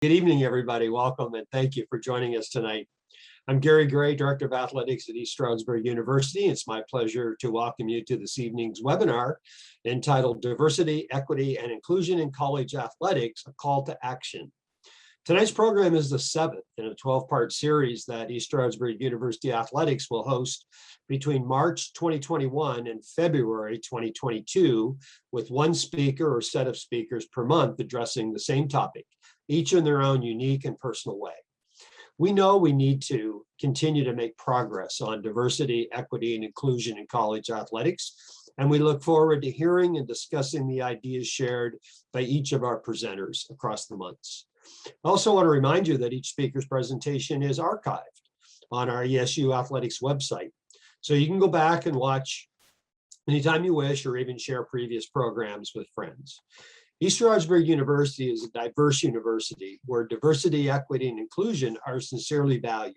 Good evening, everybody. Welcome and thank you for joining us tonight. I'm Gary Gray, Director of Athletics at East Stroudsburg University. It's my pleasure to welcome you to this evening's webinar entitled Diversity, Equity, and Inclusion in College Athletics, a Call to Action. Tonight's program is the 7th in a 12-part series that East Stroudsburg University Athletics will host between March 2021 and February 2022, with one speaker or set of speakers per month addressing the same topic, each in their own unique and personal way. We know we need to continue to make progress on diversity, equity, and inclusion in college athletics, and we look forward to hearing and discussing the ideas shared by each of our presenters across the months. I also want to remind you that each speaker's presentation is archived on our ESU Athletics website, so you can go back and watch anytime you wish or even share previous programs with friends. East Stroudsburg University is a diverse university where diversity, equity, and inclusion are sincerely valued.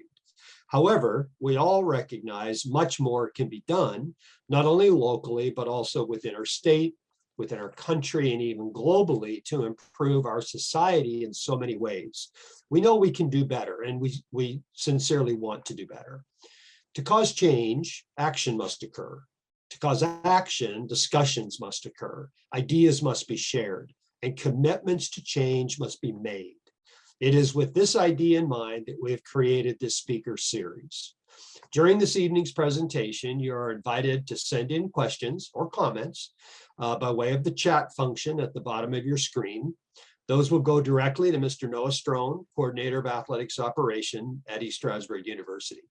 However, we all recognize much more can be done, not only locally, but also within our state, within our country, and even globally to improve our society in so many ways. We know we can do better, and we sincerely want to do better. To cause change, action must occur. To cause action, discussions must occur, ideas must be shared, and commitments to change must be made. It is with this idea in mind that we have created this speaker series. During this evening's presentation, you are invited to send in questions or comments by way of the chat function at the bottom of your screen. Those will go directly to Mr. Noah Strone, Coordinator of Athletics Operation at East Stroudsburg University.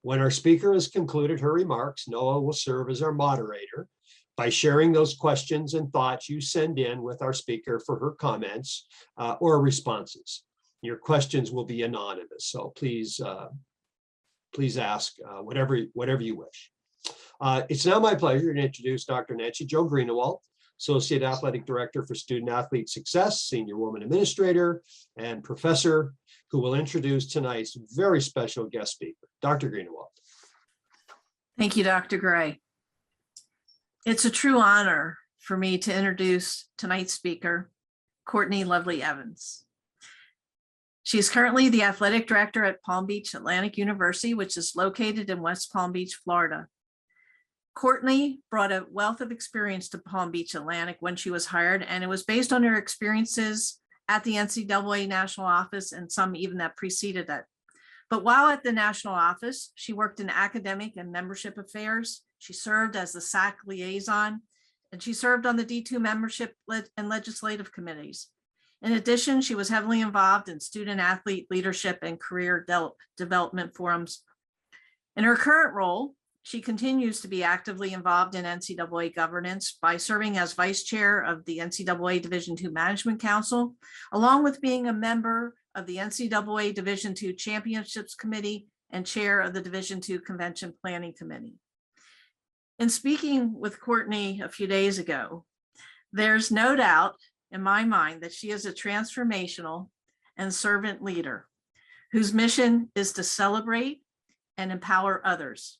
When our speaker has concluded her remarks, Noah will serve as our moderator by sharing those questions and thoughts you send in with our speaker for her comments or responses. Your questions will be anonymous, so please ask whatever you wish. It's now my pleasure to introduce Dr. Nancy Jo Greenewalt, Associate Athletic Director for Student Athlete Success, Senior Woman Administrator, and Professor, who will introduce tonight's very special guest speaker, Dr. Greenewalt. Thank you, Dr. Gray. It's a true honor for me to introduce tonight's speaker, Courtney Lovely Evans. She's currently the athletic director at Palm Beach Atlantic University, which is located in West Palm Beach, Florida. Courtney brought a wealth of experience to Palm Beach Atlantic when she was hired, and it was based on her experiences at the NCAA national office and some even that preceded it. But while at the national office, she worked in academic and membership affairs. She served as the SAC liaison, and she served on the D2 membership and legislative committees. In addition, she was heavily involved in student athlete leadership and career development forums. In her current role, she continues to be actively involved in NCAA governance by serving as vice chair of the NCAA Division II Management Council, along with being a member of the NCAA Division II Championships Committee and chair of the Division II Convention Planning Committee. In speaking with Courtney a few days ago, there's no doubt in my mind that she is a transformational and servant leader whose mission is to celebrate and empower others.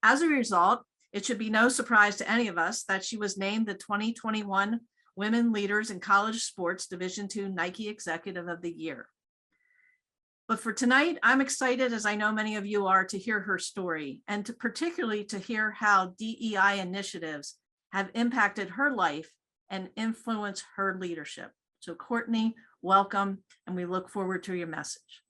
As a result, it should be no surprise to any of us that she was named the 2021 Women Leaders in College Sports Division II Nike Executive of the Year. But for tonight, I'm excited, as I know many of you are, to hear her story and particularly to hear how DEI initiatives have impacted her life and influenced her leadership. So Courtney, welcome, and we look forward to your message.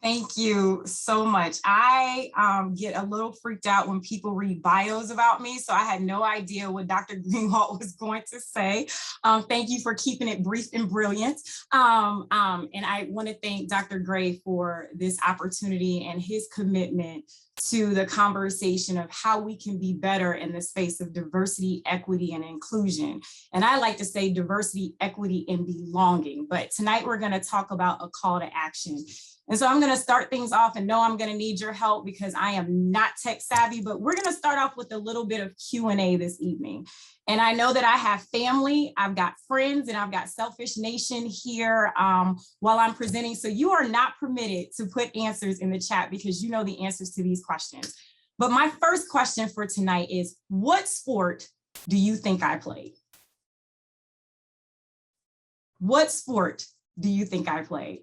Thank you so much. I get a little freaked out when people read bios about me, so I had no idea what Dr. Greenewalt was going to say. Thank you for keeping it brief and brilliant. And I want to thank Dr. Gray for this opportunity and his commitment to the conversation of how we can be better in the space of diversity, equity, and inclusion. And I like to say diversity, equity, and belonging. But tonight we're going to talk about a call to action. And so I'm going to start things off, and know I'm going to need your help because I am not tech savvy, but we're going to start off with a little bit of Q&A this evening. And I know that I have family, I've got friends, and I've got Selfish Nation here while I'm presenting. So you are not permitted to put answers in the chat because you know the answers to these questions. But my first question for tonight is, what sport do you think I played? What sport do you think I played?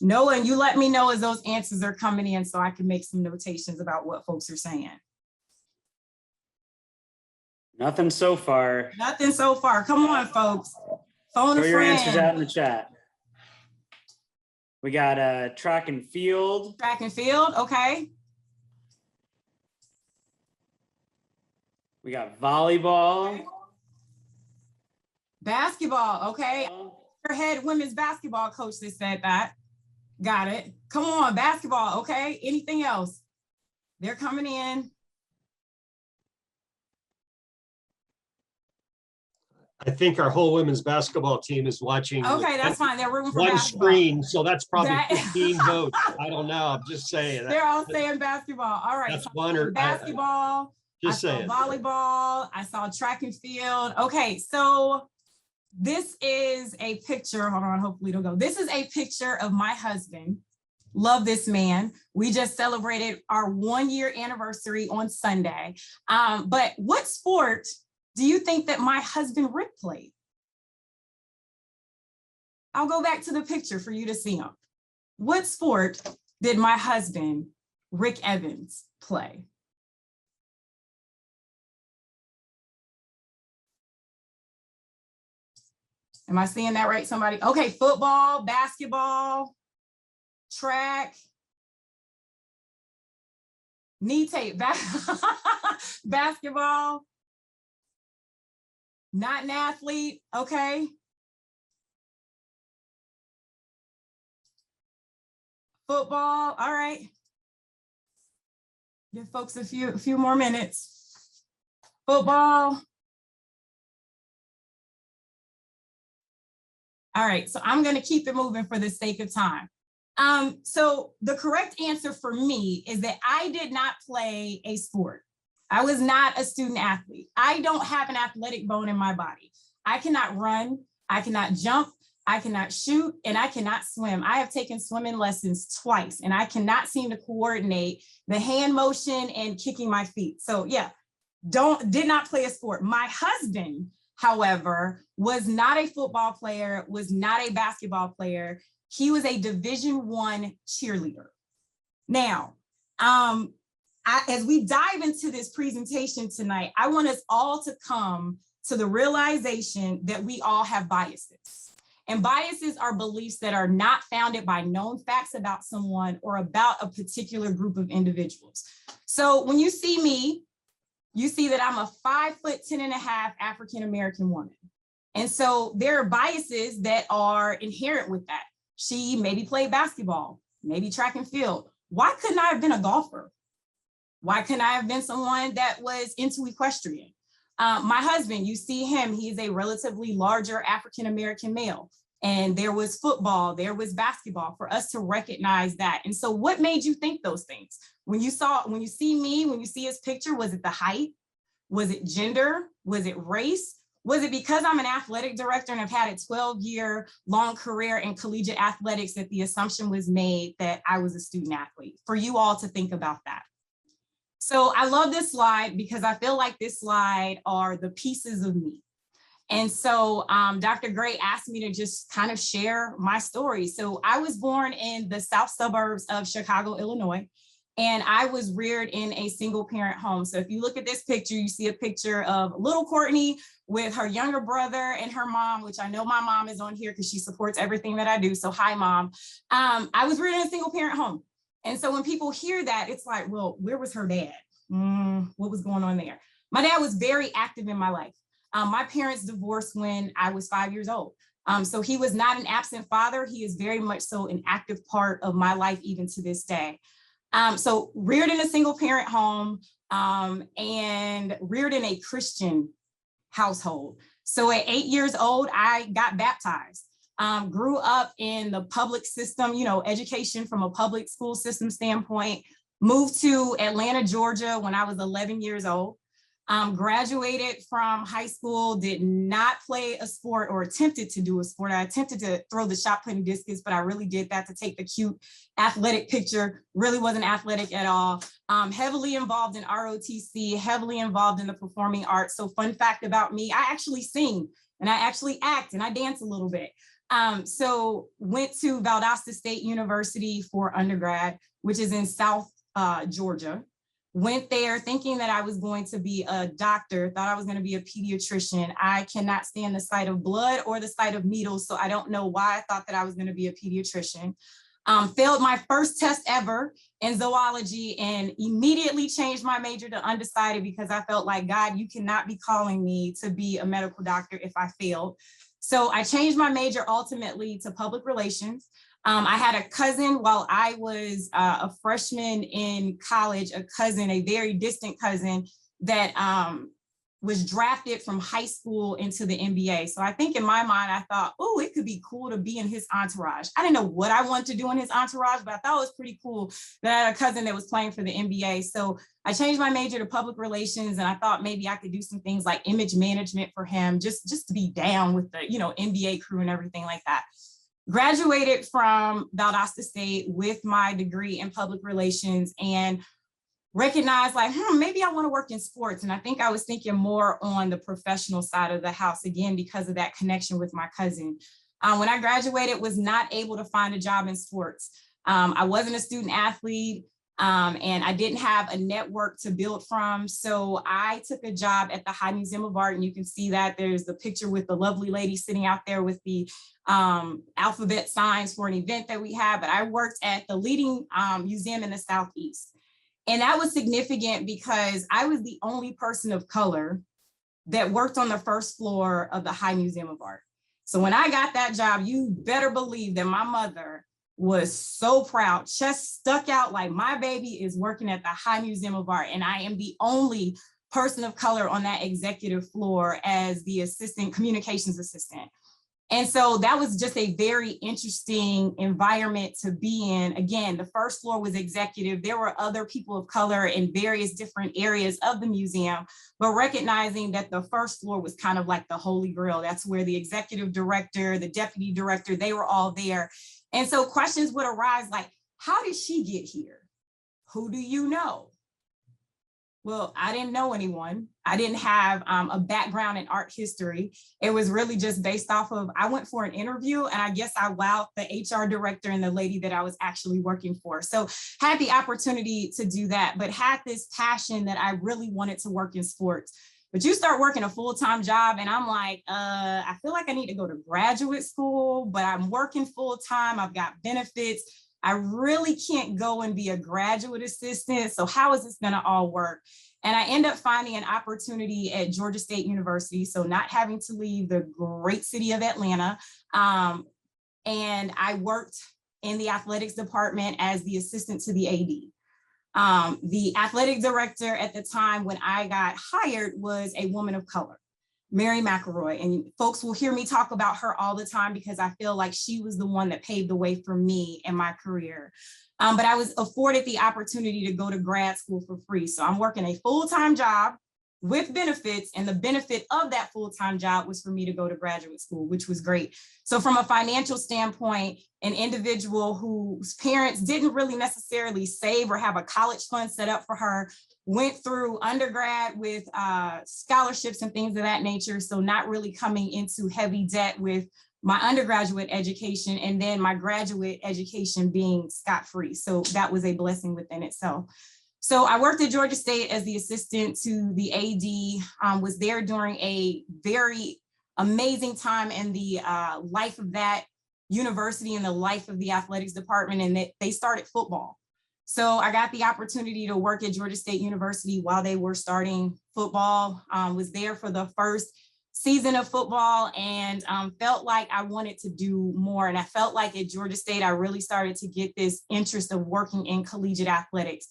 Noah, and you let me know as those answers are coming in so I can make some notations about what folks are saying. Nothing so far. Nothing so far. Come on, folks. Phone a Throw your answers friend. out in the chat. We got track and field. Track and field, okay. We got volleyball. Okay. Basketball, okay. Your head women's basketball coach that said that. Got it. Come on, basketball, okay. Anything else? They're coming in. I think our whole women's basketball team is watching. Okay, that's fine. They're rooting for one basketball. screen, so that's probably That- 15 votes. I don't know. I'm just saying. They're all saying basketball. All right. That's So one or basketball. just I saw saying. volleyball. I saw track and field. Okay, so this is a picture. Hold on, hopefully it'll go. This is a picture of my husband. Love this man. We just celebrated our 1-year anniversary on Sunday. But what sport do you think that my husband Rick played? I'll go back to the picture for you to see him. What sport did my husband Rick Evans play? Am I seeing that right, somebody? Okay, football, basketball, track, knee tape, basketball, not an athlete, okay. Football, all right. Give folks a few more minutes. Football. All right, so I'm gonna keep it moving for the sake of time. So the correct answer for me is that I did not play a sport. I was not a student athlete. I don't have an athletic bone in my body. I cannot run, I cannot jump, I cannot shoot, and I cannot swim. I have taken swimming lessons twice, and I cannot seem to coordinate the hand motion and kicking my feet. So yeah, did not play a sport. My husband, however, was not a football player, was not a basketball player. He was a Division I cheerleader. Now, as we dive into this presentation tonight, I want us all to come to the realization that we all have biases. And biases are beliefs that are not founded by known facts about someone or about a particular group of individuals. So when you see me, you see that I'm a 5'10.5" African-American woman. And so there are biases that are inherent with that. She maybe played basketball, maybe track and field. Why couldn't I have been a golfer? Why couldn't I have been someone that was into equestrian? My husband, you see him, he's a relatively larger African-American male. And there was football, there was basketball, for us to recognize that. And so what made you think those things? When you see me, when you see his picture, was it the height? Was it gender? Was it race? Was it because I'm an athletic director and have had a 12-year long career in collegiate athletics that the assumption was made that I was a student athlete? For you all to think about that. So I love this slide because I feel like this slide are the pieces of me. And so Dr. Gray asked me to just kind of share my story. So I was born in the south suburbs of Chicago, Illinois, and I was reared in a single parent home. So if you look at this picture, you see a picture of little Courtney with her younger brother and her mom, which I know my mom is on here because she supports everything that I do. So hi, Mom. I was reared in a single parent home. And so when people hear that, it's like, well, where was her dad? What was going on there? My dad was very active in my life. My parents divorced when I was 5 years old. So he was not an absent father. He is very much so an active part of my life, even to this day. So reared in a single parent home and reared in a Christian household. So at 8 years old, I got baptized. Grew up in the public system, education from a public school system standpoint. Moved to Atlanta, Georgia when I was 11 years old. Graduated from high school, did not play a sport or attempted to do a sport. I attempted to throw the shot put and discus, but I really did that to take the cute athletic picture. Really wasn't athletic at all. Heavily involved in ROTC, heavily involved in the performing arts. So fun fact about me, I actually sing and I actually act and I dance a little bit. So went to Valdosta State University for undergrad, which is in South Georgia. Went there thinking that I was going to be a doctor, thought I was going to be a pediatrician. I cannot stand the sight of blood or the sight of needles, so I don't know why I thought that I was going to be a pediatrician. Failed my first test ever in zoology and immediately changed my major to undecided because I felt like, God, you cannot be calling me to be a medical doctor if I failed. So I changed my major ultimately to public relations. I had a cousin while I was a freshman in college, a very distant cousin that was drafted from high school into the NBA. So I think in my mind, I thought, oh, it could be cool to be in his entourage. I didn't know what I wanted to do in his entourage, but I thought it was pretty cool that I had a cousin that was playing for the NBA. So I changed my major to public relations, and I thought maybe I could do some things like image management for him, just to be down with the, NBA crew and everything like that. Graduated from Valdosta State with my degree in public relations and recognized like, maybe I want to work in sports. And I think I was thinking more on the professional side of the house, again, because of that connection with my cousin. When I graduated, was not able to find a job in sports. I wasn't a student athlete, and I didn't have a network to build from. So I took a job at the High Museum of Art, and you can see that there's the picture with the lovely lady sitting out there with the alphabet signs for an event that we have. But I worked at the leading museum in the Southeast. And that was significant because I was the only person of color that worked on the first floor of the High Museum of Art. So when I got that job, you better believe that my mother was so proud, chest stuck out like my baby is working at the High Museum of Art. And I am the only person of color on that executive floor as the communications assistant. And so that was just a very interesting environment to be in. Again, the first floor was executive. There were other people of color in various different areas of the museum, but recognizing that the first floor was kind of like the Holy Grail. That's where the executive director, the deputy director, they were all there. And so questions would arise like, how did she get here? Who do you know? Well, I didn't know anyone. I didn't have a background in art history. It was really just based off of, I went for an interview and I guess I wowed the HR director and the lady that I was actually working for. So had the opportunity to do that, but had this passion that I really wanted to work in sports. But you start working a full-time job and I'm like, I feel like I need to go to graduate school, but I'm working full-time. I've got benefits. I really can't go and be a graduate assistant. So how is this going to all work? And I end up finding an opportunity at Georgia State University. So not having to leave the great city of Atlanta. And I worked in the athletics department as the assistant to the AD. The athletic director at the time when I got hired was a woman of color, Mary McElroy, and folks will hear me talk about her all the time because I feel like she was the one that paved the way for me in my career. But I was afforded the opportunity to go to grad school for free. So I'm working a full-time job with benefits, and the benefit of that full-time job was for me to go to graduate school, which was great. So from a financial standpoint, an individual whose parents didn't really necessarily save or have a college fund set up for her, went through undergrad with scholarships and things of that nature. So not really coming into heavy debt with my undergraduate education, and then my graduate education being scot-free. So that was a blessing within itself. So I worked at Georgia State as the assistant to the AD, was there during a very amazing time in the life of that university and the life of the athletics department, and they started football. So I got the opportunity to work at Georgia State University while they were starting football, was there for the first season of football, and felt like I wanted to do more. And I felt like at Georgia State, I really started to get this interest of working in collegiate athletics.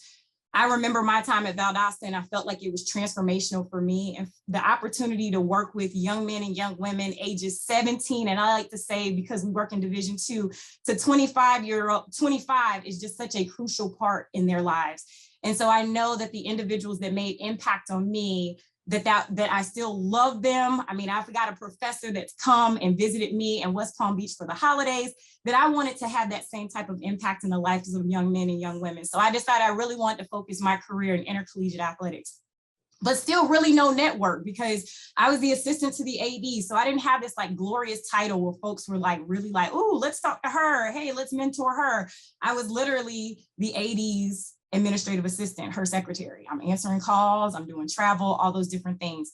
I remember my time at Valdosta, and I felt like it was transformational for me, and the opportunity to work with young men and young women ages 17. And I like to say, because we work in Division II, to 25 is just such a crucial part in their lives. And so I know that the individuals that made impact on me, that I still love them. I mean, I've got a professor that's come and visited me in West Palm Beach for the holidays, that I wanted to have that same type of impact in the lives of young men and young women. So I decided I really wanted to focus my career in intercollegiate athletics. but still really no network because I was the assistant to the AD. So I didn't have this like glorious title where folks were like, really like, oh, let's talk to her. Hey, let's mentor her. I was literally the AD's administrative assistant, her secretary. I'm answering calls, I'm doing travel, all those different things.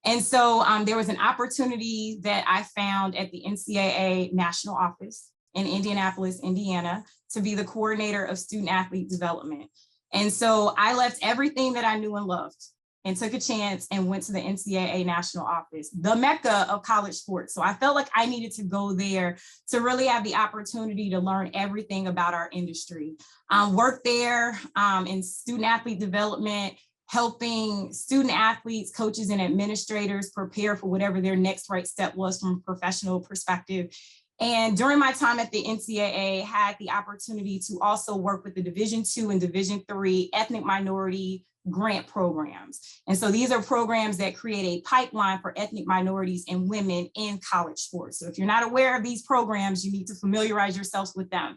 And so there was an opportunity that I found at the NCAA national office in Indianapolis, Indiana, to be the coordinator of student athlete development. And so I left everything that I knew and loved and took a chance and went to the NCAA national office, the mecca of college sports. So I felt like I needed to go there to really have the opportunity to learn everything about our industry. Worked there in student athlete development, helping student athletes, coaches, and administrators prepare for whatever their next right step was from a professional perspective. And during my time at the NCAA, had the opportunity to also work with the Division II and Division III ethnic minority grant programs. And so these are programs that create a pipeline for ethnic minorities and women in college sports. So if you're not aware of these programs, you need to familiarize yourselves with them.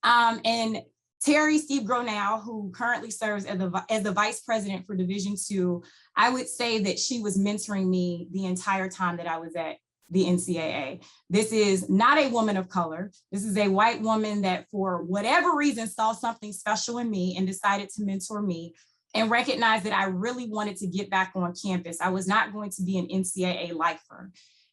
And Terry Steve Gronow, who currently serves as the vice president for Division II, I would say that she was mentoring me the entire time that I was at the NCAA. This is not a woman of color. This is a white woman that for whatever reason saw something special in me and decided to mentor me and recognized that I really wanted to get back on campus. I was not going to be an NCAA lifer.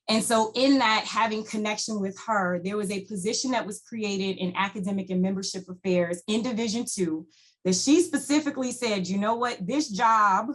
And so in that, having connection with her, there was a position that was created in academic and membership affairs in Division II that she specifically said, you know what, this job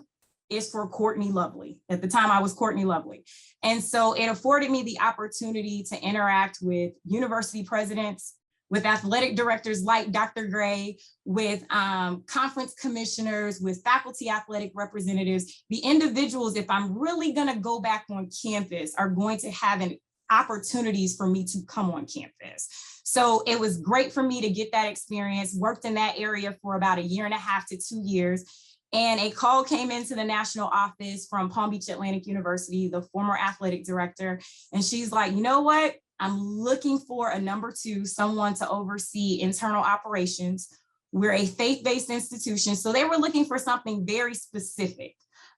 is for Courtney Lovely. At the time I was Courtney Lovely. And so it afforded me the opportunity to interact with university presidents, with athletic directors like Dr. Gray, with conference commissioners, with faculty athletic representatives. The individuals, if I'm really gonna go back on campus, are going to have opportunities for me to come on campus. So it was great for me to get that experience, worked in that area for about 1.5 to 2 years. And a call came into the national office from Palm Beach Atlantic University, the former athletic director. And she's like, you know what? I'm looking for a number 2, someone to oversee internal operations. We're a faith-based institution. So they were looking for something very specific.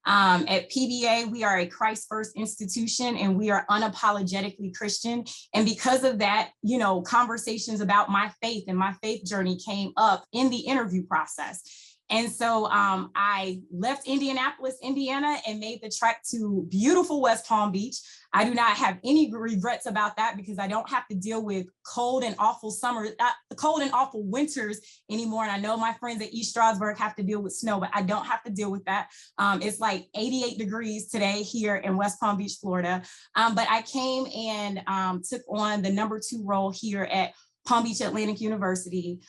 At PBA, we are a Christ first institution and we are unapologetically Christian. And because of that, you know, conversations about my faith and my faith journey came up in the interview process. And so I left Indianapolis, Indiana, and made the trek to beautiful West Palm Beach. I do not have any regrets about that because I don't have to deal with cold and awful winters anymore. And I know my friends at East Stroudsburg have to deal with snow, but I don't have to deal with that. It's like 88 degrees today here in West Palm Beach, Florida. But I came and took on the number 2 role here at Palm Beach Atlantic University.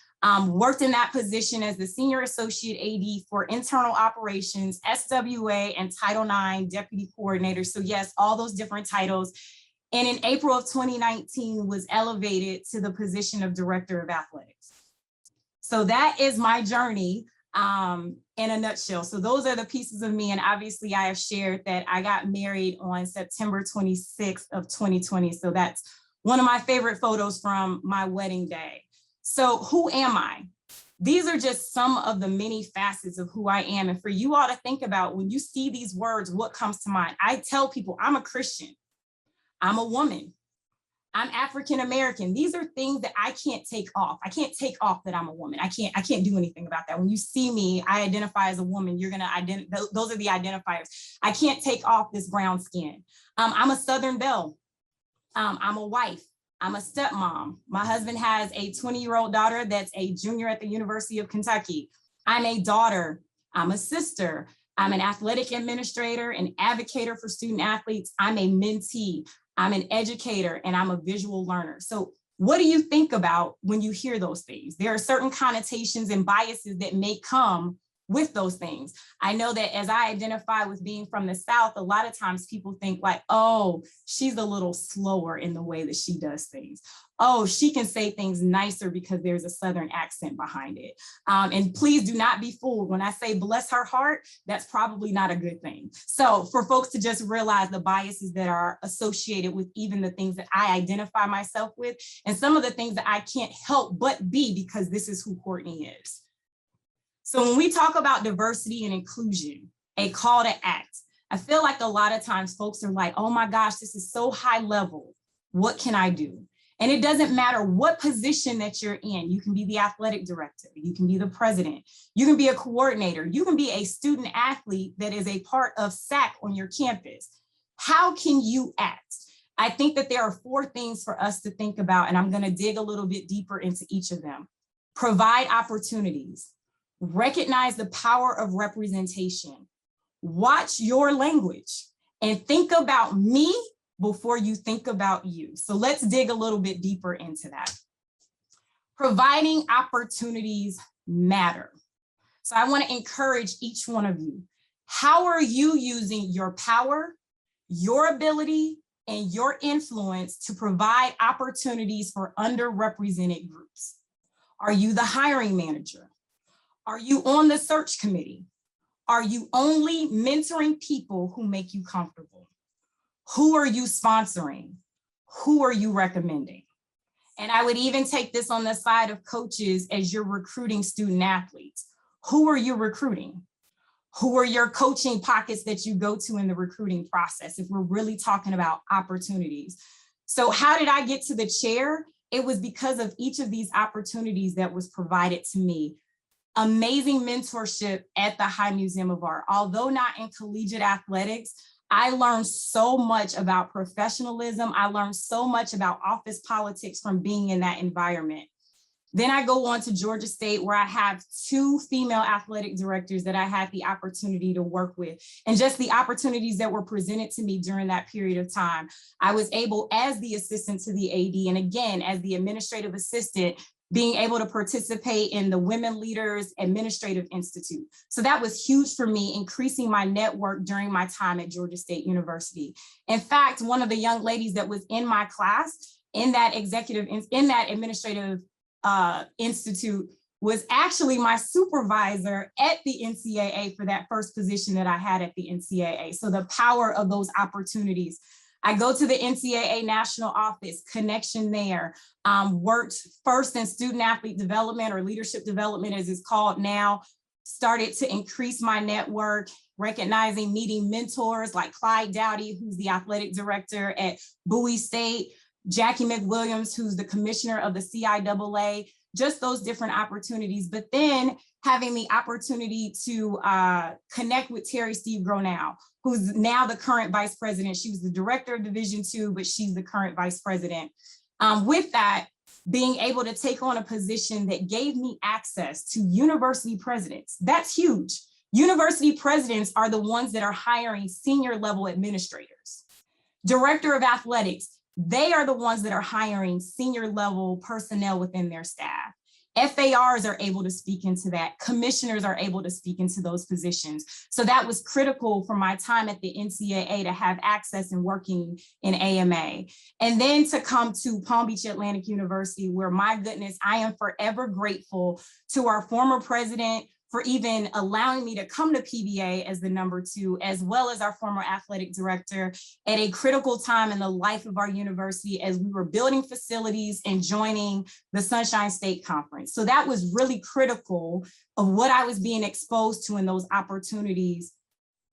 Worked in that position as the Senior Associate AD for Internal Operations, SWA, and Title IX Deputy Coordinator. So yes, all those different titles. And in April of 2019 was elevated to the position of Director of Athletics. So that is my journey in a nutshell. So those are the pieces of me. And obviously I have shared that I got married on September 26th of 2020. So that's one of my favorite photos from my wedding day. So who am I? These are just some of the many facets of who I am. And for you all to think about, when you see these words, what comes to mind? I tell people I'm a Christian, I'm a woman, I'm African-American. These are things that I can't take off. I can't take off that I'm a woman. I can't do anything about that. When you see me, I identify as a woman. You're gonna identify, those are the identifiers. I can't take off this brown skin. I'm a Southern belle. I'm a wife. I'm a stepmom. My husband has a 20-year-old daughter that's a junior at the University of Kentucky. I'm a daughter. I'm a sister. I'm an athletic administrator, an advocator for student athletes. I'm a mentee. I'm an educator, and I'm a visual learner. So what do you think about when you hear those things? There are certain connotations and biases that may come with those things. I know that as I identify with being from the South, a lot of times people think like, oh, she's a little slower in the way that she does things. Oh, she can say things nicer because there's a Southern accent behind it. And please do not be fooled. When I say bless her heart, that's probably not a good thing. So for folks to just realize the biases that are associated with even the things that I identify myself with, and some of the things that I can't help but be because this is who Courtney is. So when we talk about diversity and inclusion, a call to act. I feel like a lot of times folks are like, oh my gosh, this is so high level. What can I do? And it doesn't matter what position that you're in. You can be the athletic director. You can be the president. You can be a coordinator. You can be a student athlete that is a part of SAC on your campus. How can you act? I think that there are 4 things for us to think about, and I'm going to dig a little bit deeper into each of them. Provide opportunities. Recognize the power of representation. Watch your language and think about me before you think about you. So let's dig a little bit deeper into that. Providing opportunities matter. So I want to encourage each one of you. How are you using your power, your ability, and your influence to provide opportunities for underrepresented groups? Are you the hiring manager? Are you on the search committee? Are you only mentoring people who make you comfortable? Who are you sponsoring? Who are you recommending? And I would even take this on the side of coaches as you're recruiting student athletes. Who are you recruiting? Who are your coaching pockets that you go to in the recruiting process, if we're really talking about opportunities? So how did I get to the chair? It was because of each of these opportunities that was provided to me. Amazing mentorship at the High Museum of Art. Although not in collegiate athletics, I learned so much about professionalism. I learned so much about office politics from being in that environment. Then I go on to Georgia State, where I have 2 female athletic directors that I had the opportunity to work with. And just the opportunities that were presented to me during that period of time, I was able, as the assistant to the AD, and again, as the administrative assistant, being able to participate in the Women Leaders Administrative Institute. So that was huge for me, increasing my network during my time at Georgia State University. In fact, one of the young ladies that was in my class in that administrative institute was actually my supervisor at the NCAA for that first position that I had at the NCAA. So the power of those opportunities. I go to the NCAA national office, connection there, worked first in student athlete development, or leadership development as it's called now, started to increase my network, recognizing, meeting mentors like Clyde Dowdy, who's the athletic director at Bowie State, Jackie McWilliams, who's the commissioner of the CIAA, just those different opportunities. But then having the opportunity to connect with Terry Steve Gronow, who's now the current vice president. She was the director of Division II, but she's the current vice president. With that, being able to take on a position that gave me access to university presidents. That's huge. University presidents are the ones that are hiring senior level administrators. Director of athletics, they are the ones that are hiring senior level personnel within their staff. FARs are able to speak into that. Commissioners are able to speak into those positions. So that was critical for my time at the NCAA to have access and working in AMA. And then to come to Palm Beach Atlantic University, where, my goodness, I am forever grateful to our former president for even allowing me to come to PBA as the #2, as well as our former athletic director, at a critical time in the life of our university as we were building facilities and joining the Sunshine State Conference. So that was really critical of what I was being exposed to in those opportunities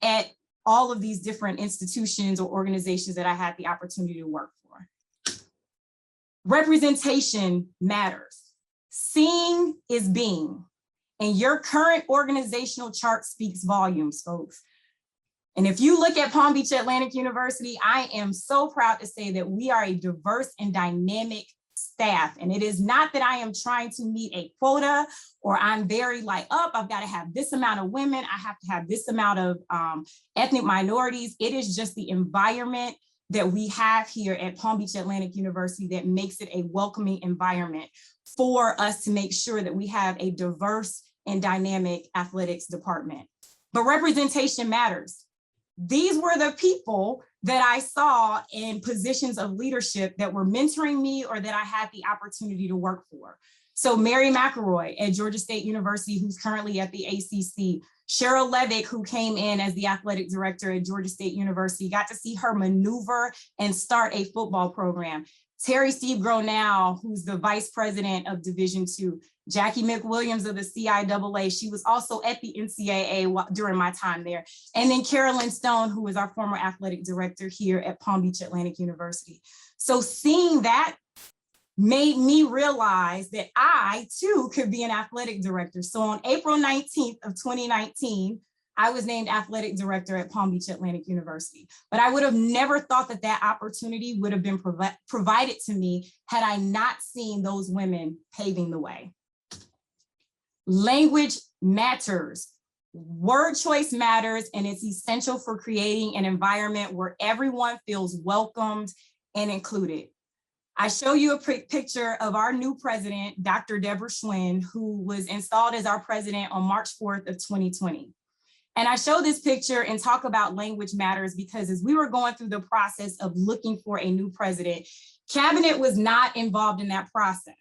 at all of these different institutions or organizations that I had the opportunity to work for. Representation matters. Seeing is being. And your current organizational chart speaks volumes, folks. And if you look at Palm Beach Atlantic University, I am so proud to say that we are a diverse and dynamic staff. And it is not that I am trying to meet a quota, or I'm very like, I've got to have this amount of women, I have to have this amount of ethnic minorities. It is just the environment that we have here at Palm Beach Atlantic University that makes it a welcoming environment for us to make sure that we have a diverse and dynamic athletics department. But representation matters. These were the people that I saw in positions of leadership that were mentoring me or that I had the opportunity to work for. So Mary McElroy at Georgia State University, who's currently at the ACC, Cheryl Levick, who came in as the athletic director at Georgia State University, got to see her maneuver and start a football program. Terry Steve Gronow, who's the vice president of Division II, Jackie McWilliams of the CIAA. She was also at the NCAA during my time there. And then Carolyn Stone, who is our former athletic director here at Palm Beach Atlantic University. So seeing that made me realize that I too could be an athletic director. So on April 19th of 2019, I was named athletic director at Palm Beach Atlantic University. But I would have never thought that that opportunity would have been provided to me had I not seen those women paving the way. Language matters. Word choice matters, and it's essential for creating an environment where everyone feels welcomed and included. I show you a picture of our new president, Dr. Deborah Schwinn, who was installed as our president on March 4th of 2020. And I show this picture and talk about language matters because as we were going through the process of looking for a new president, cabinet was not involved in that process.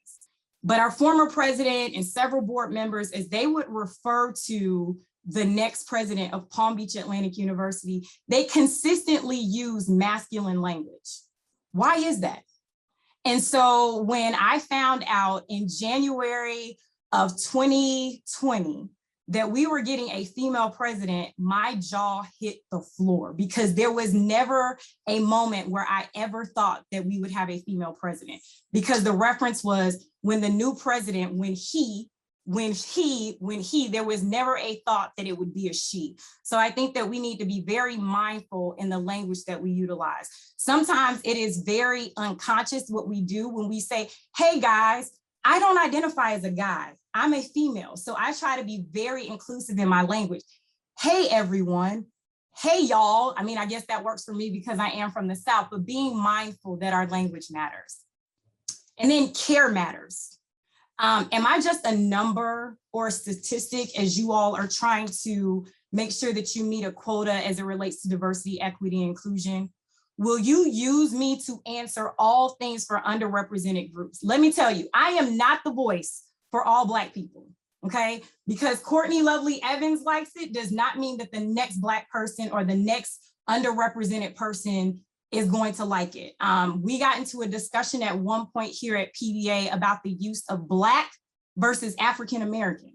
But our former president and several board members, as they would refer to the next president of Palm Beach Atlantic University, they consistently use masculine language. Why is that? And so when I found out in January of 2020 that we were getting a female president, my jaw hit the floor because there was never a moment where I ever thought that we would have a female president, because the reference was when the new president, when he, there was never a thought that it would be a she. So I think that we need to be very mindful in the language that we utilize. Sometimes it is very unconscious what we do when we say, hey guys, I don't identify as a guy, I'm a female. So I try to be very inclusive in my language. Hey everyone, hey y'all. I mean, I guess that works for me because I am from the South, but being mindful that our language matters. And then care matters. Am I just a number or a statistic as you all are trying to make sure that you meet a quota as it relates to diversity, equity, and inclusion? Will you use me to answer all things for underrepresented groups? Let me tell you, I am not the voice for all Black people, okay? Because Courtney Lovely Evans likes it does not mean that the next Black person or the next underrepresented person is going to like it. We got into a discussion at one point here at PBA about the use of Black versus African-American.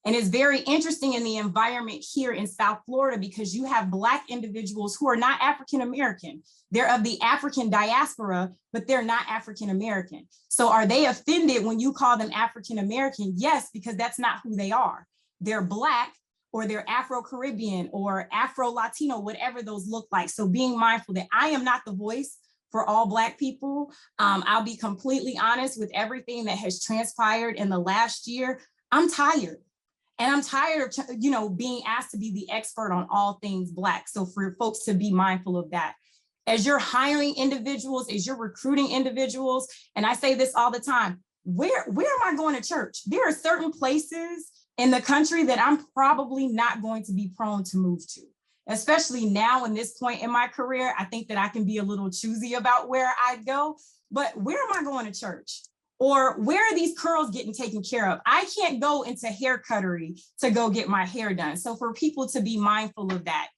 And it's very interesting in the environment here in South Florida because you have Black individuals who are not African-American. They're of the African diaspora, but they're not African-American. So are they offended when you call them African-American? Yes, because that's not who they are. They're Black, or they're Afro-Caribbean or Afro-Latino, whatever those look like. So being mindful that I am not the voice for all Black people. I'll be completely honest with everything that has transpired in the last year. I'm tired. And I'm tired of, being asked to be the expert on all things Black. So for folks to be mindful of that. As you're hiring individuals, as you're recruiting individuals, and I say this all the time, where am I going to church? There are certain places in the country that I'm probably not going to be prone to move to, especially now in this point in my career. I think that I can be a little choosy about where I go, but where am I going to church? Or where are these curls getting taken care of? I can't go into hair cuttery to go get my hair done. So for people to be mindful of that.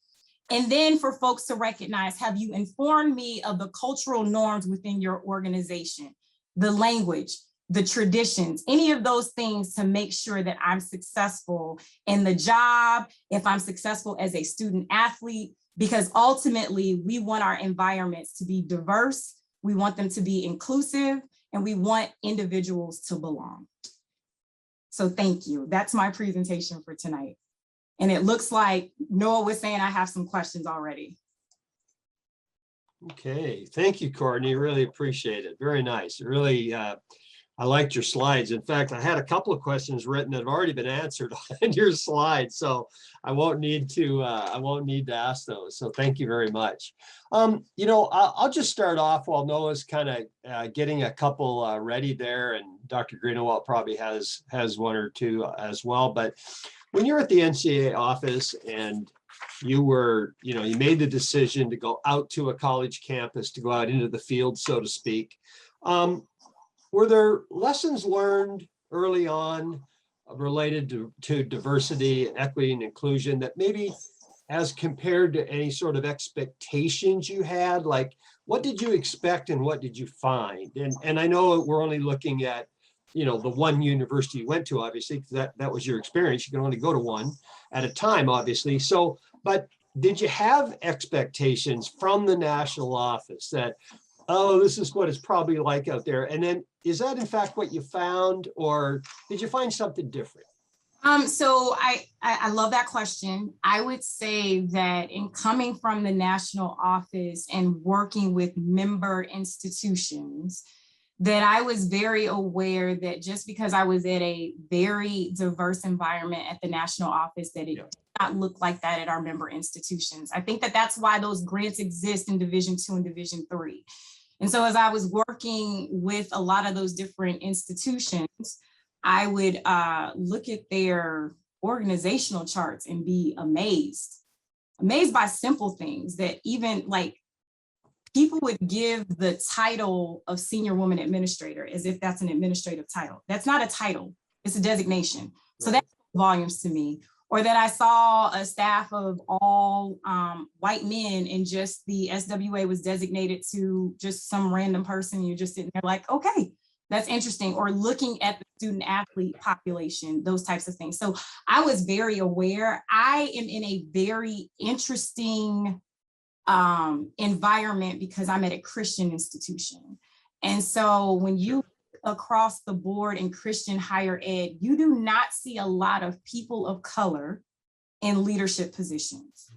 And then for folks to recognize, have you informed me of the cultural norms within your organization, the language, the traditions, any of those things to make sure that I'm successful in the job, if I'm successful as a student athlete, because ultimately we want our environments to be diverse, we want them to be inclusive, and we want individuals to belong. So thank you. That's my presentation for tonight. And it looks like Noah was saying I have some questions already. Okay, thank you, Courtney. Really appreciate it. Very nice. Really, I liked your slides. In fact, I had a couple of questions written that have already been answered on your slides, so I won't need to ask those. So thank you very much. I'll just start off while Noah's kind of getting a couple ready there, and Dr. Greenawalt probably has one or two as well. But when you're at the NCAA office and you were, you made the decision to go out to a college campus, to go out into the field, so to speak. Were there lessons learned early on related to diversity, equity, and inclusion that maybe as compared to any sort of expectations you had, like what did you expect and what did you find? And I know we're only looking at, you know, the one university you went to, obviously, because that was your experience. You can only go to one at a time, obviously. So, but did you have expectations from the national office that, oh, this is what it's probably like out there? And then is that in fact what you found, or did you find something different? So I love that question. I would say that in coming from the national office and working with member institutions, that I was very aware that just because I was at a very diverse environment at the national office, that it did not look like that at our member institutions. I think that that's why those grants exist in Division II and Division III. And so as I was working with a lot of those different institutions, I would look at their organizational charts and be amazed by simple things that even like people would give the title of senior woman administrator as if that's an administrative title. That's not a title, it's a designation. So that volumes to me. Or that I saw a staff of all white men and just the SWA was designated to just some random person. You're just sitting there like, okay, that's interesting. Or looking at the student athlete population, those types of things. So I was very aware. I am in a very interesting environment because I'm at a Christian institution. And so when you across the board in Christian higher ed, you do not see a lot of people of color in leadership positions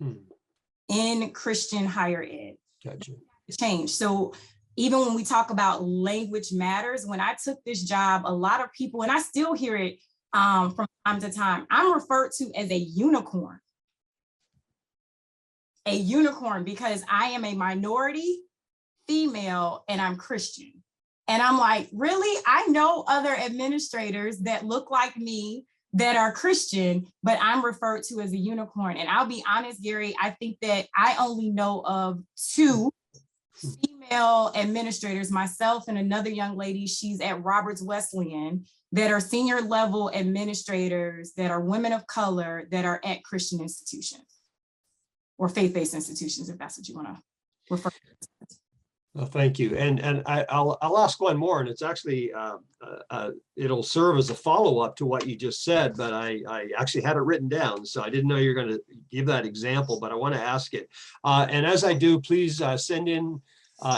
in Christian higher ed. Gotcha. Change. So even when we talk about language matters, when I took this job, a lot of people, and I still hear it from time to time, I'm referred to as a unicorn. A unicorn because I am a minority female and I'm Christian. And I'm like, really? I know other administrators that look like me that are Christian, but I'm referred to as a unicorn. And I'll be honest, Gary, I think that I only know of 2 female administrators, myself and another young lady, she's at Roberts Wesleyan, that are senior level administrators that are women of color that are at Christian institutions or faith-based institutions, if that's what you want to refer to. Well, thank you. And I'll ask one more, and it's actually, it'll serve as a follow-up to what you just said, but I actually had it written down, so I didn't know you're going to give that example, but I want to ask it. And as I do, please send in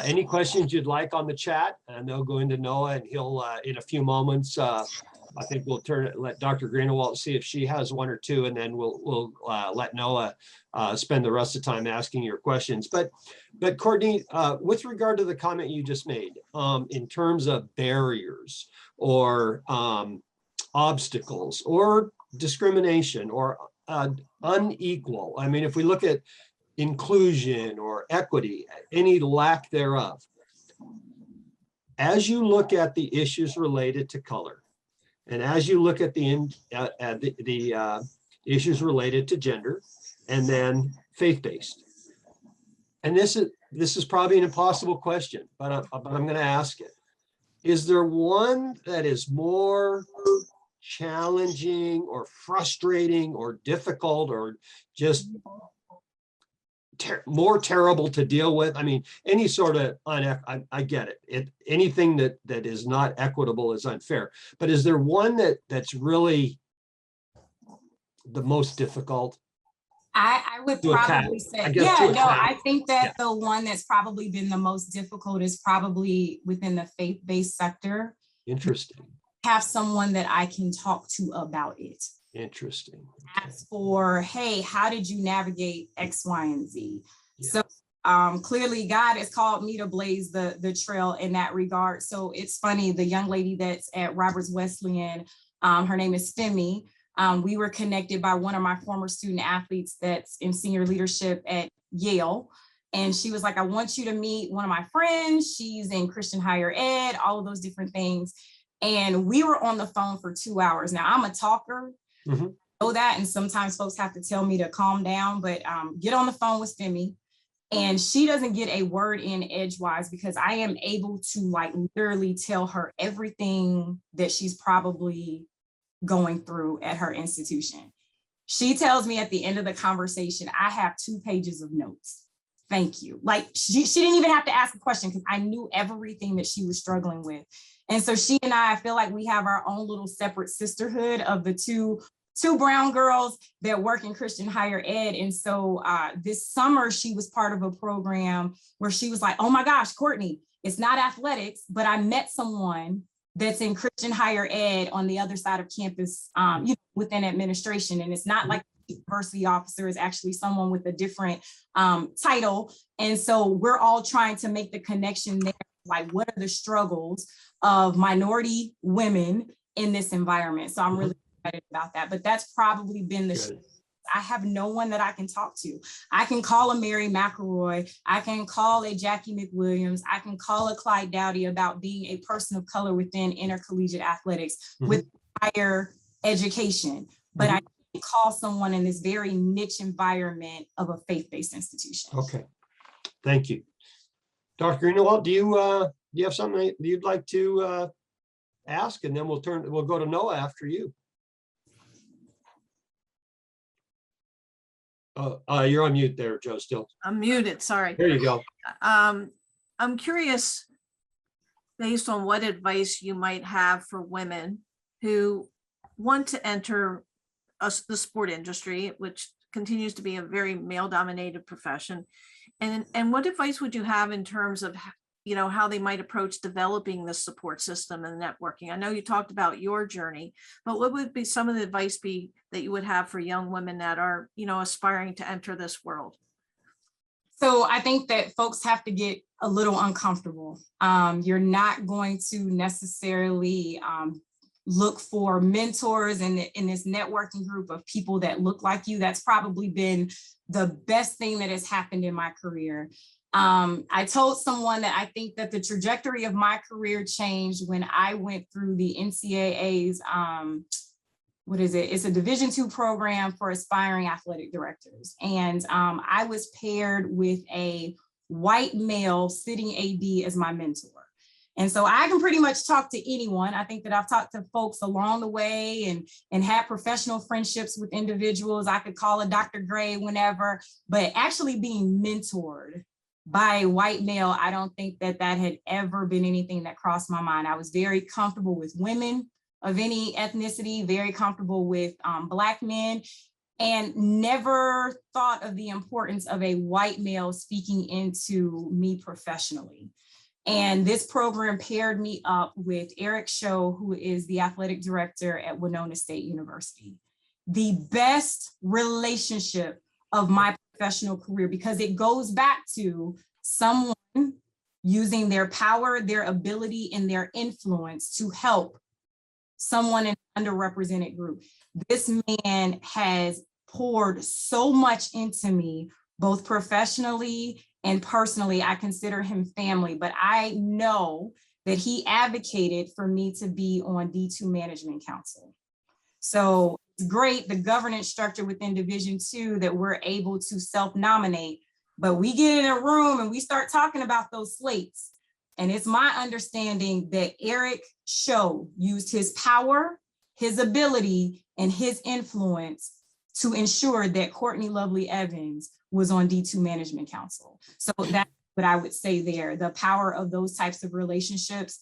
any questions you'd like on the chat, and they'll go into Noah, and he'll, in a few moments, I think we'll let Dr. Greenawalt see if she has 1 or 2, and then we'll let Noah spend the rest of the time asking your questions. But Courtney, with regard to the comment you just made, in terms of barriers or obstacles or discrimination or unequal, I mean, if we look at inclusion or equity, any lack thereof, as you look at the issues related to color, and as you look at the issues related to gender, and then faith-based, and this is probably an impossible question, but I'm going to ask it. Is there one that is more challenging or frustrating or difficult or just more terrible to deal with? I mean, any sort of, I get it. Anything that is not equitable is unfair. But is there one that's really the most difficult? I would probably say, I think that the one that's probably been the most difficult is probably within the faith-based sector. Interesting. Have someone that I can talk to about it. Interesting. Ask for, hey, how did you navigate X, Y, and Z? Yeah. So clearly God has called me to blaze the trail in that regard. So it's funny, the young lady that's at Roberts Wesleyan, her name is Femi. We were connected by one of my former student athletes that's in senior leadership at Yale. And she was like, I want you to meet one of my friends. She's in Christian higher ed, all of those different things. And we were on the phone for 2 hours. Now I'm a talker. Mm-hmm. I know that, and sometimes folks have to tell me to calm down, but get on the phone with Femi, and she doesn't get a word in edgewise because I am able to like literally tell her everything that she's probably going through at her institution. She tells me at the end of the conversation, I have 2 pages of notes. thank you. Like she didn't even have to ask a question because I knew everything that she was struggling with. And so she and I feel like we have our own little separate sisterhood of the two brown girls that work in Christian higher ed. And so this summer, she was part of a program where she was like, oh my gosh, Courtney, it's not athletics, but I met someone that's in Christian higher ed on the other side of campus, within administration. And it's not like the diversity officer is actually someone with a different title. And so we're all trying to make the connection there. Like, what are the struggles of minority women in this environment? So I'm really excited about that. But that's probably been the I have no one that I can talk to. I can call a Mary McElroy. I can call a Jackie McWilliams. I can call a Clyde Dowdy about being a person of color within intercollegiate athletics with higher education. But I can't call someone in this very niche environment of a faith-based institution. Okay, thank you. Dr. Greenwald, do you have something you'd like to ask? And then we'll go to Noah after you. You're on mute there, Joe, still. I'm muted, sorry. There you go. I'm curious, based on what advice you might have for women who want to enter the sport industry, which continues to be a very male-dominated profession. And what advice would you have in terms of, how they might approach developing the support system and networking? I know you talked about your journey, but what would be some of the advice that you would have for young women that are, aspiring to enter this world? So I think that folks have to get a little uncomfortable. You're not going to necessarily look for mentors in this networking group of people that look like you. That's probably been the best thing that has happened in my career. I told someone that I think that the trajectory of my career changed when I went through the NCAA's, it's a Division II program for aspiring athletic directors. And I was paired with a white male sitting AD as my mentor. And so I can pretty much talk to anyone. I think that I've talked to folks along the way and had professional friendships with individuals. I could call a Dr. Gray whenever, but actually being mentored by a white male, I don't think that had ever been anything that crossed my mind. I was very comfortable with women of any ethnicity, very comfortable with Black men, and never thought of the importance of a white male speaking into me professionally. And this program paired me up with Eric Sho, who is the athletic director at Winona State University. The best relationship of my professional career, because it goes back to someone using their power, their ability, and their influence to help someone in an underrepresented group. This man has poured so much into me, both professionally and personally. I consider him family, but I know that he advocated for me to be on D2 Management Council. So it's great, the governance structure within Division II, that we're able to self-nominate, but we get in a room and we start talking about those slates. And it's my understanding that Eric Sho used his power, his ability, and his influence to ensure that Courtney Lovely Evans was on D2 Management Council. So that's what I would say there, the power of those types of relationships.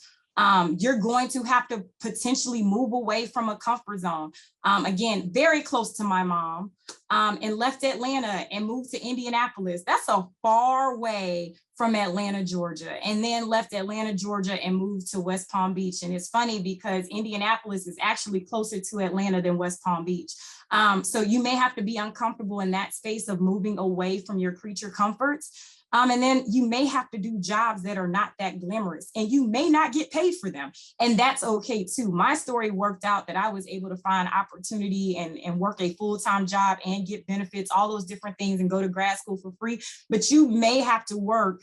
You're going to have to potentially move away from a comfort zone. Again, very close to my mom, and left Atlanta and moved to Indianapolis. That's a far way from Atlanta, Georgia, and then left Atlanta, Georgia and moved to West Palm Beach. And it's funny because Indianapolis is actually closer to Atlanta than West Palm Beach. So you may have to be uncomfortable in that space of moving away from your creature comforts. And then you may have to do jobs that are not that glamorous, and you may not get paid for them. And that's okay too. My story worked out that I was able to find opportunity and work a full-time job and get benefits, all those different things, and go to grad school for free. But you may have to work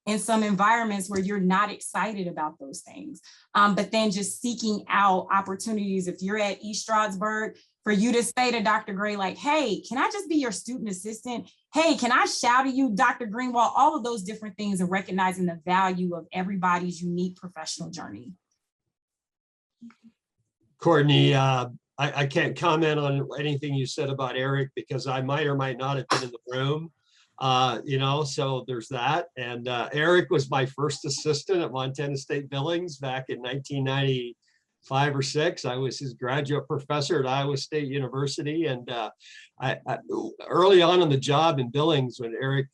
in some environments where you're not excited about those things. But then just seeking out opportunities. If you're at East Stroudsburg, for you to say to Dr. Gray, like, hey, can I just be your student assistant? Hey, can I shout at you, Dr. Greenwald? All of those different things, and recognizing the value of everybody's unique professional journey. Courtney, I can't comment on anything you said about Eric because I might or might not have been in the room. So there's that. And Eric was my first assistant at Montana State Billings back in 1995 or 6. I was his graduate professor at Iowa State University. And I early on in the job in Billings, when Eric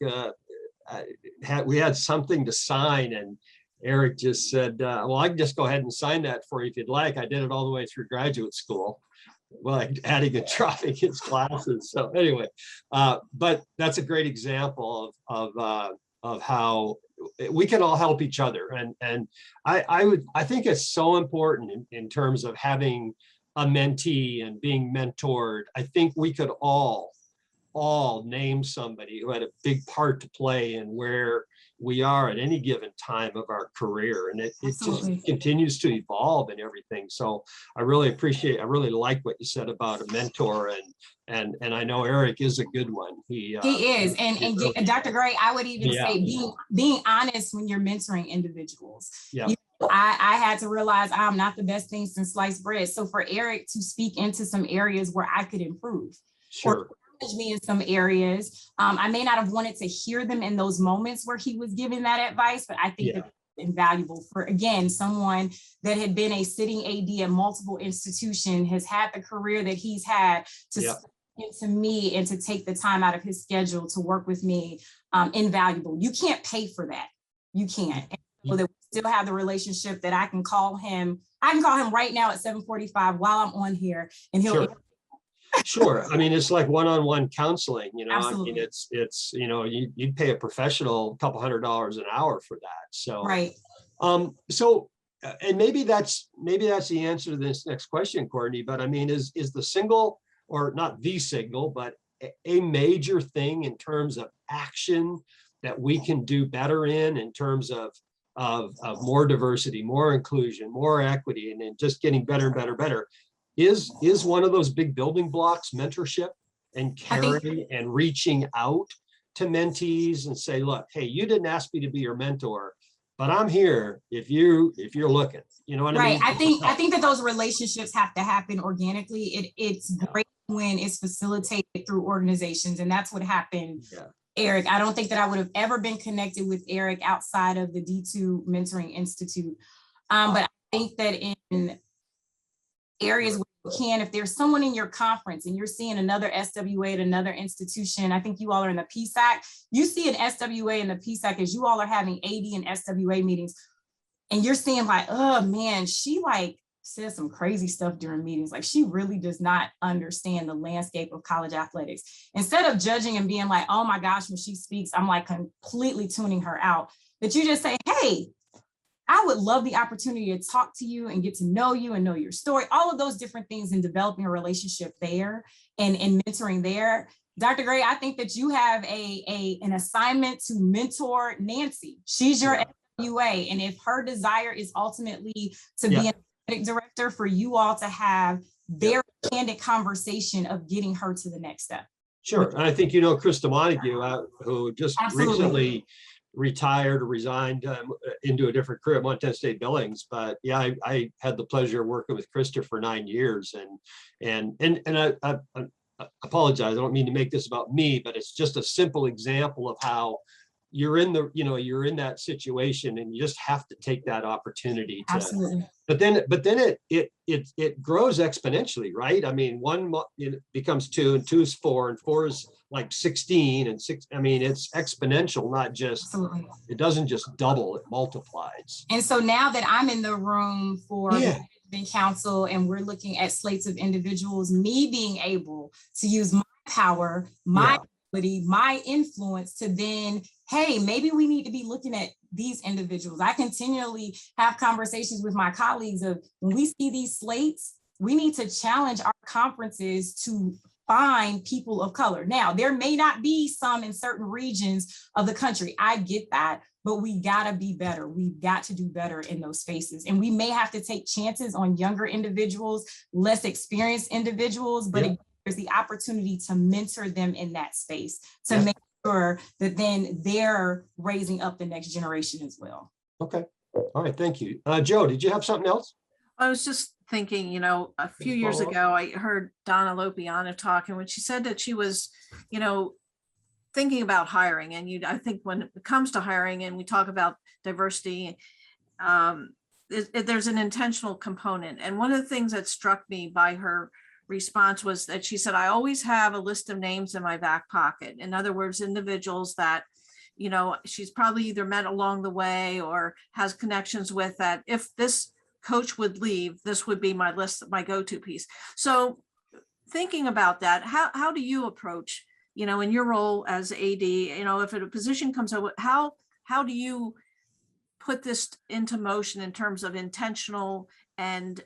we had something to sign, and Eric just said, well, I can just go ahead and sign that for you if you'd like. I did it all the way through graduate school, well, adding and dropping his classes. So anyway, but that's a great example of how we can all help each other. And I think it's so important in terms of having a mentee and being mentored. I think we could all name somebody who had a big part to play in where we are at any given time of our career, and it just continues to evolve and everything. So I really like what you said about a mentor, and I know Eric is a good one. He is, and Dr. Gray, I would even say being honest when you're mentoring individuals. Yeah. I had to realize I'm not the best thing since sliced bread. So for Eric to speak into some areas where I could improve, sure, me in some areas. I may not have wanted to hear them in those moments where he was giving that advice, but I think that's invaluable for, again, someone that had been a sitting AD at multiple institutions, has had the career that he's had, to speak into me and to take the time out of his schedule to work with me. Invaluable. You can't pay for that. You can't. And so that we still have the relationship that I can call him. I can call him right now at 7:45 while I'm on here, and he'll Sure. I mean, it's like one-on-one counseling, Absolutely. I mean, it's, you'd pay a professional a couple $100 an hour for that. So, right. And maybe that's the answer to this next question, Courtney, but I mean, is the single, or not the single, but a major thing in terms of action that we can do better in terms of more diversity, more inclusion, more equity, and then just getting better and better, is one of those big building blocks mentorship and caring and reaching out to mentees and say, look, hey, you didn't ask me to be your mentor, but I'm here if you're looking. You know what I mean? I think that those relationships have to happen organically. It's great when it's facilitated through organizations, and that's what happened. Eric, I don't think that I would have ever been connected with Eric outside of the D2 Mentoring Institute. But I think that in areas where you can, if there's someone in your conference and you're seeing another SWA at another institution, I think you all are in the PSAC, you see an SWA in the PSAC as you all are having AD and SWA meetings, and you're seeing like, oh man, she like says some crazy stuff during meetings. Like she really does not understand the landscape of college athletics. Instead of judging and being like, oh my gosh, when she speaks, I'm like completely tuning her out, that you just say, hey, I would love the opportunity to talk to you and get to know you and know your story, all of those different things, and developing a relationship there and mentoring there. Dr. Gray, I think that you have an assignment to mentor Nancy. She's your SWA. And if her desire is ultimately to be an athletic director, for you all to have very candid conversation of getting her to the next step. Sure. And I think, Krista Montague, who just recently retired or resigned into a different career at Montana State Billings, but I had the pleasure of working with Krista for 9 years, and I apologize, I don't mean to make this about me, but it's just a simple example of how you're in that situation, and you just have to take that opportunity to. Absolutely. But then it grows exponentially, right? I mean, one becomes 2, and 2 is 4, and 4 is like 16, and 6. I mean, it's exponential, not just. Absolutely. It doesn't just double; it multiplies. And so now that I'm in the room for the council, and we're looking at slates of individuals, me being able to use my power, my ability, my influence to then, hey, maybe we need to be looking at these individuals. I continually have conversations with my colleagues of, when we see these slates, we need to challenge our conferences to find people of color. Now, there may not be some in certain regions of the country. I get that, but we gotta be better. We've got to do better in those spaces. And we may have to take chances on younger individuals, less experienced individuals, but there's the opportunity to mentor them in that space to make sure that then they're raising up the next generation as well. Okay. All right. Thank you. Joe, did you have something else? I was just thinking, a few years ago, I heard Donna Lopiano talking when she said that she was, thinking about hiring, and I think when it comes to hiring and we talk about diversity, there's an intentional component. And one of the things that struck me by her response was that she said, I always have a list of names in my back pocket. In other words, individuals that, you know, she's probably either met along the way or has connections with, that if this coach would leave, this would be my list, my go-to piece. So thinking about that, how do you approach, you know, in your role as AD, you know, if a position comes up, how do you put this into motion in terms of intentional and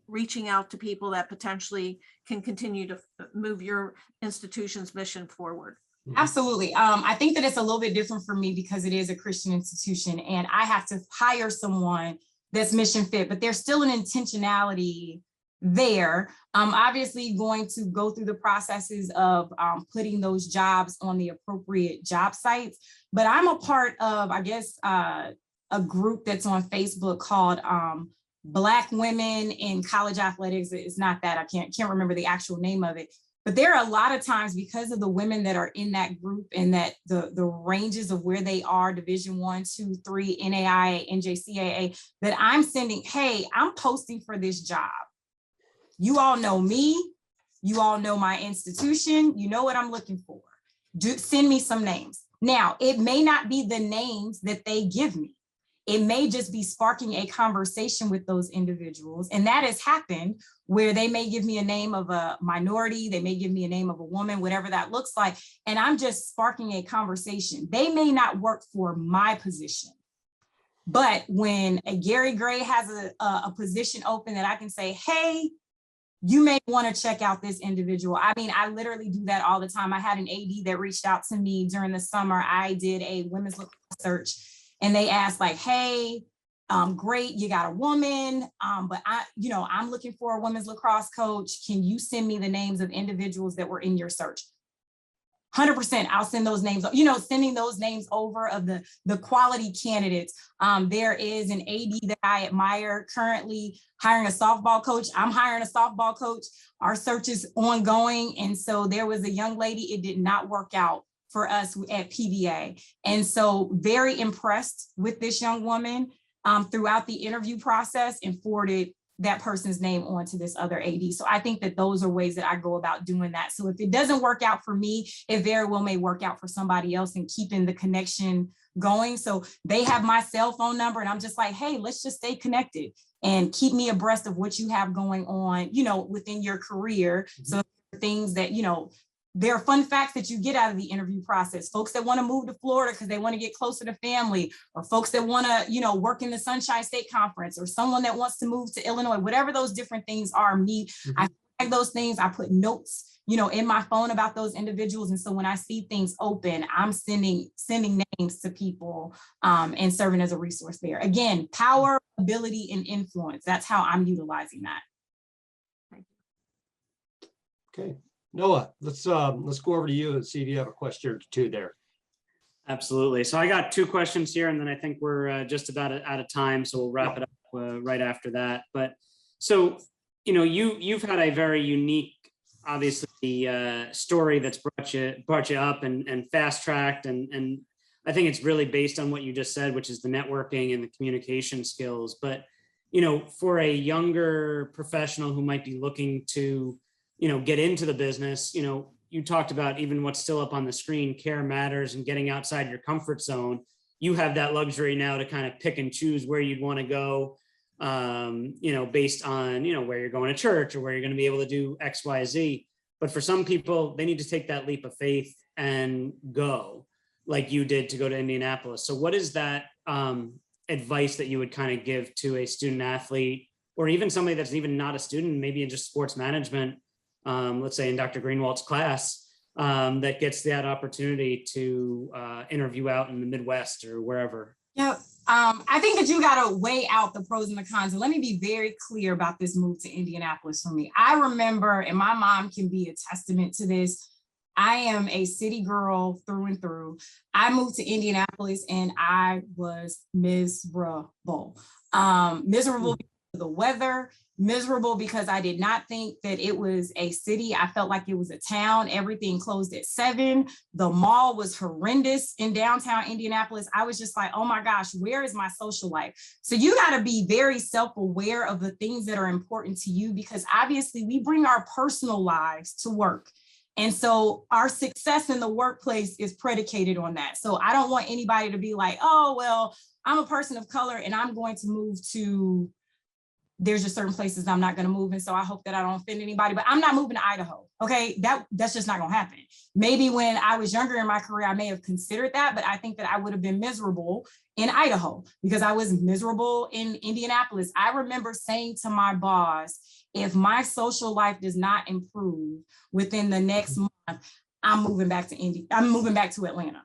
reaching out to people that potentially can continue to move your institution's mission forward? Absolutely. I think that it's a little bit different for me because it is a Christian institution and I have to hire someone that's mission fit, but there's still an intentionality there. Obviously going to go through the processes of putting those jobs on the appropriate job sites, but I'm a part of, I guess, a group that's on Facebook called Black Women in College Athletics. It's not that, I can't remember the actual name of it, but there are a lot of times because of the women that are in that group and that the ranges of where they are, Division I, II, III, NAIA, NJCAA, that I'm sending, hey, I'm posting for this job. You all know me, you all know my institution, you know what I'm looking for. Send me some names. Now, it may not be the names that they give me. It may just be sparking a conversation with those individuals. And that has happened where they may give me a name of a minority, they may give me a name of a woman, whatever that looks like. And I'm just sparking a conversation. They may not work for my position. But when a Gary Gray has a position open that I can say, hey, you may want to check out this individual. I mean, I literally do that all the time. I had an AD that reached out to me during the summer. I did a women's lacrosse search and they asked like, hey, great, you got a woman, but I'm looking for a women's lacrosse coach. Can you send me the names of individuals that were in your search? 100%, I'll send those names, sending those names over of the quality candidates. There is an AD that I admire currently hiring a softball coach. I'm hiring a softball coach. Our search is ongoing. And so there was a young lady, it did not work out for us at PBA. And so very impressed with this young woman throughout the interview process and forwarded that person's name onto this other AD. So I think that those are ways that I go about doing that. So if it doesn't work out for me, it very well may work out for somebody else and keeping the connection going. So they have my cell phone number and I'm just like, hey, let's just stay connected and keep me abreast of what you have going on, within your career. So things that, there are fun facts that you get out of the interview process. Folks that want to move to Florida because they want to get closer to family, or folks that want to, work in the Sunshine State Conference, or someone that wants to move to Illinois, whatever those different things are. I flag those things. I put notes, in my phone about those individuals. And so when I see things open, I'm sending names to people and serving as a resource there. Again, power, ability, and influence. That's how I'm utilizing that. Okay. Noah, let's go over to you and see if you have a question or two there. Absolutely. So I got two questions here, and then I think we're just about out of time, so we'll wrap it up right after that. But so, you've had a very unique, obviously, story that's brought you up and fast tracked, and I think it's really based on what you just said, which is the networking and the communication skills. But for a younger professional who might be looking to get into the business, you talked about even what's still up on the screen, care matters, and getting outside your comfort zone. You have that luxury now to kind of pick and choose where you'd want to go, based on, where you're going to church or where you're going to be able to do X, Y, Z. But for some people, they need to take that leap of faith and go like you did to go to Indianapolis. So what is that advice that you would kind of give to a student athlete, or even somebody that's even not a student, maybe in just sports management, let's say in Dr. Greenwald's class, that gets that opportunity to interview out in the Midwest or wherever? Yeah, I think that you got to weigh out the pros and the cons. And let me be very clear about this move to Indianapolis for me. I remember, and my mom can be a testament to this, I am a city girl through and through. I moved to Indianapolis and I was miserable. Miserable the weather, miserable because I did not think that it was a city. I felt like it was a town. Everything closed at 7. The mall was horrendous in downtown Indianapolis. I was just like, oh my gosh, where is my social life? So you got to be very self-aware of the things that are important to you, because obviously we bring our personal lives to work. And so our success in the workplace is predicated on that. So I don't want anybody to be like, oh, well, I'm a person of color and I'm going to move to, there's just certain places I'm not going to move. And so I hope that I don't offend anybody, but I'm not moving to Idaho. Okay. That's just not going to happen. Maybe when I was younger in my career, I may have considered that, but I think that I would have been miserable in Idaho because I was miserable in Indianapolis. I remember saying to my boss, if my social life does not improve within the next month, I'm moving back to Atlanta.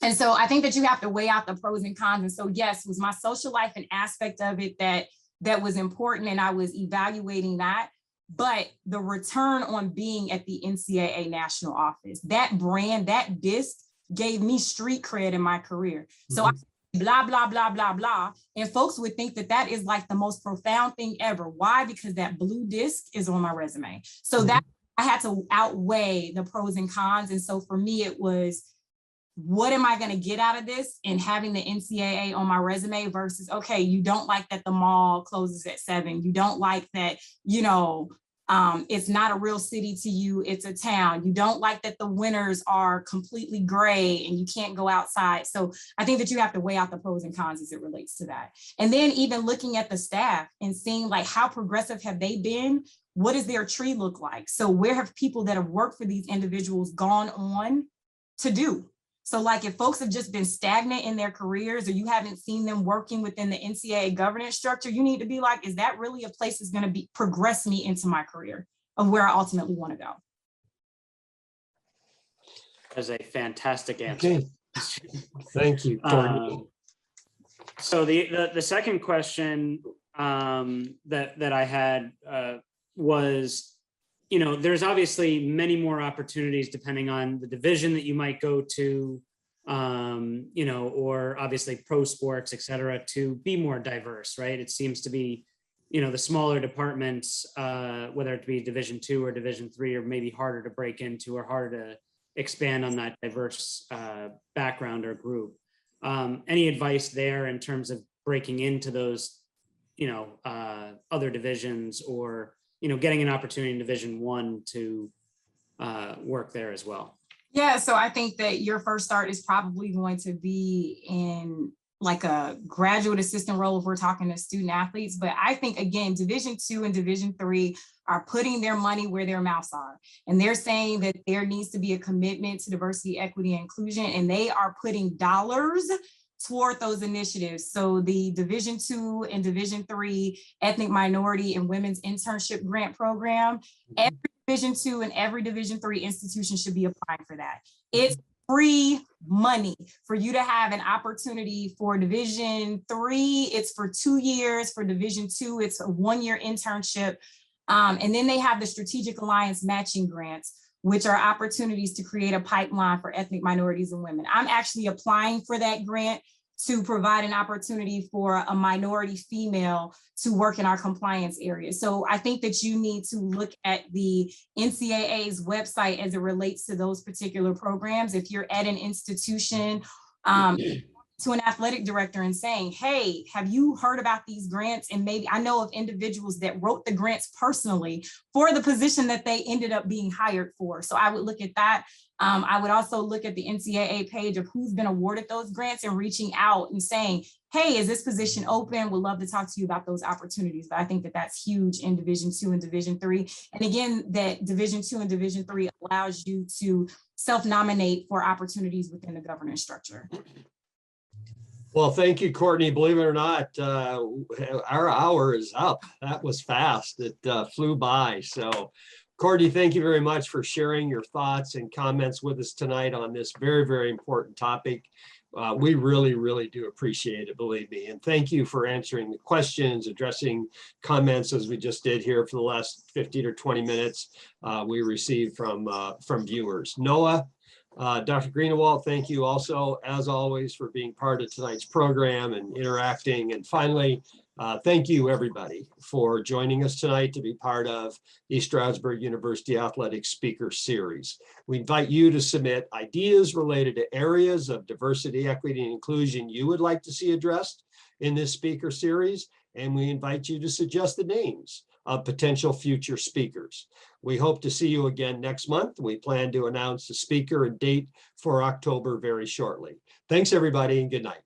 And so I think that you have to weigh out the pros and cons. And so, yes, was my social life an aspect of it that was important, and I was evaluating that. But the return on being at the NCAA national office, that brand, that disc gave me street cred in my career. So I blah, blah, blah, blah, blah. And folks would think that that is like the most profound thing ever. Why? Because that blue disc is on my resume. So that I had to outweigh the pros and cons. And so for me, it was, what am I going to get out of this? And having the NCAA on my resume versus, okay, you don't like that the mall closes at 7. You don't like that, it's not a real city to you, it's a town. You don't like that the winters are completely gray and you can't go outside. So I think that you have to weigh out the pros and cons as it relates to that. And then even looking at the staff and seeing like how progressive have they been? What does their tree look like? So where have people that have worked for these individuals gone on to do? So like if folks have just been stagnant in their careers or you haven't seen them working within the NCAA governance structure, you need to be like, is that really a place that's going to progress me into my career of where I ultimately want to go? That's a fantastic answer. Okay. Thank you, Courtney. So the second question that I had was, there's obviously many more opportunities depending on the division that you might go to, or obviously pro sports, et cetera, to be more diverse, right? It seems to be, the smaller departments, whether it be Division II or Division III, are maybe harder to break into or harder to expand on that diverse background or group. Any advice there in terms of breaking into those, other divisions, or getting an opportunity in Division I to work there as well? Yeah, so I think that your first start is probably going to be in like a graduate assistant role if we're talking to student athletes. But I think, again, Division II and Division III are putting their money where their mouths are. And they're saying that there needs to be a commitment to diversity, equity, and inclusion, and they are putting dollars toward those initiatives. So the Division II and Division III ethnic minority and women's internship grant program, every Division II and every Division III institution should be applying for that. It's free money for you to have an opportunity. For Division III, it's for 2 years. For Division II, it's a 1-year internship. And then they have the Strategic Alliance matching grants, which are opportunities to create a pipeline for ethnic minorities and women. I'm actually applying for that grant to provide an opportunity for a minority female to work in our compliance area. So I think that you need to look at the NCAA's website as it relates to those particular programs. If you're at an institution, to an athletic director and saying, hey, have you heard about these grants? And maybe I know of individuals that wrote the grants personally for the position that they ended up being hired for. So I would look at that. I would also look at the NCAA page of who's been awarded those grants and reaching out and saying, hey, is this position open? Would love to talk to you about those opportunities. But I think that that's huge in Division II and Division III. And again, that Division II and Division III allows you to self-nominate for opportunities within the governance structure. Well, thank you, Courtney. Believe it or not, our hour is up. That was fast. It flew by. So, Courtney, thank you very much for sharing your thoughts and comments with us tonight on this very, very important topic. We really, really do appreciate it, believe me. And thank you for answering the questions, addressing comments as we just did here for the last 15 or 20 minutes we received from viewers. Noah, Dr. Greenawalt, thank you also, as always, for being part of tonight's program and interacting. And finally, Thank you, everybody, for joining us tonight to be part of East Stroudsburg University Athletics Speaker Series. We invite you to submit ideas related to areas of diversity, equity, and inclusion you would like to see addressed in this speaker series, and we invite you to suggest the names of potential future speakers. We hope to see you again next month. We plan to announce the speaker and date for October very shortly. Thanks, everybody, and good night.